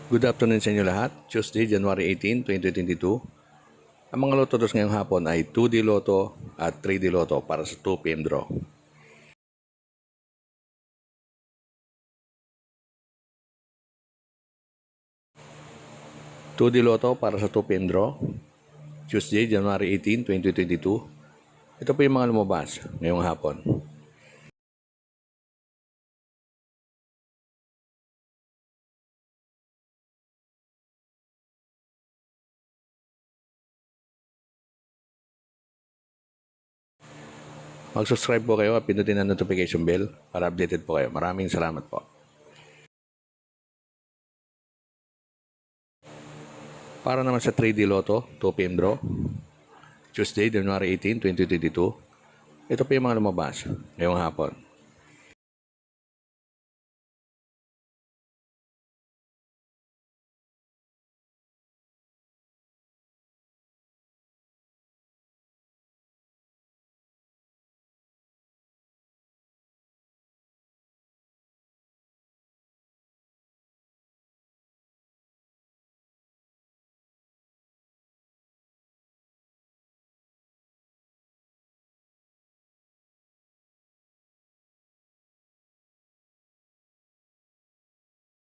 Good afternoon sa inyo lahat. Tuesday, January 18, 2022. Ang mga Lotto draws ngayong hapon ay 2D Lotto at 3D Lotto para sa 2 PM draw. (2D Lotto para sa 2 PM draw. Tuesday, January 18, 2022. Ito po yung mga lumabas ngayong hapon. Mag-subscribe po kayo at pindutin ang notification bell para updated po kayo. Maraming salamat po. Para naman sa 3D Lotto, 2 PM draw. Tuesday, January 18, 2022. Ito po yung mga lumabas ngayong hapon.